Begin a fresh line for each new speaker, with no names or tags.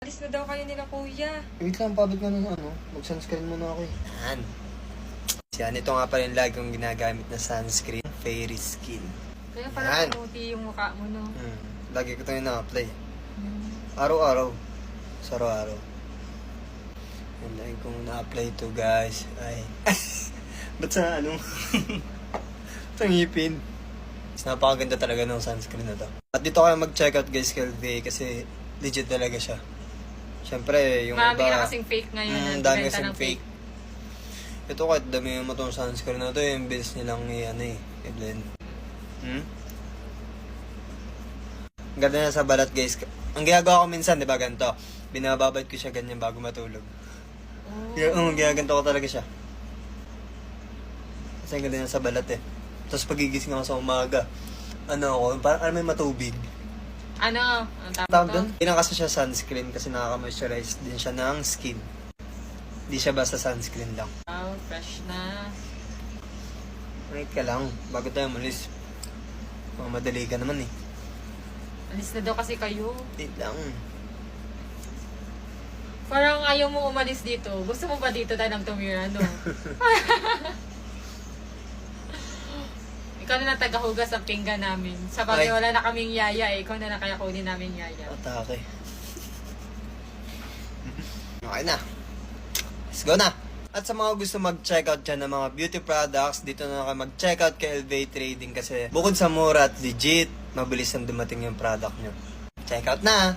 Alis na daw kayo nila kuya.
Wait lang, pabot nga ng mag-sunscreen muna ako eh. Yan. Yan, ito nga pala yung lagi kong ginagamit na sunscreen. Fairy Skin.
Kaya parang kamuti yung mukha mo, no?
Lagi ko ito yung na-apply. Araw-araw. Sa araw-araw. Yan, lagi kong na-apply ito guys. Ay. Ba't sa sa ngipin? Napakaganda talaga ng sunscreen na to. At dito kayo mag-check out guys kay LV kasi legit talaga siya. Siyempre, yung
marami
iba...
na kasing fake ngayon.
dami kasing fake. Ito kahit dami mo itong sunscreen na ito, yung bilis nilang i-blend. Ganda na sa balat guys. Ang ginagawa ko minsan, di ba ganito? Binababad ko siya ganyan bago matulog. Ginaganto ko talaga siya. Kasi ang ganda na sa balat eh. Tapos pagigising ako sa umaga, parang may matubig.
Ang
Tawag doon? Hindi na kasi siya sunscreen kasi nakaka-moisturize din siya ng skin. Hindi siya basta sunscreen lang.
Wow, fresh na.
Wait ka lang, bago tayo umalis. Madali ka naman eh.
Alis na daw kasi kayo.
Wait lang.
Parang ayaw mo umalis dito. Gusto mo ba dito tayo ng tumira, no? Ikaw na lang tagahugas ang pinggan namin. Sa bagay wala na kaming yaya eh. Ikaw na lang kaya kunin namin yaya.
Atake. Okay na. Let's go na. At sa mga gusto mag-check out dyan ng mga beauty products, dito na kayo mag-check out kay LV Trading kasi bukod sa mura at legit, mabilis ang dumating yung product nyo. Check out na!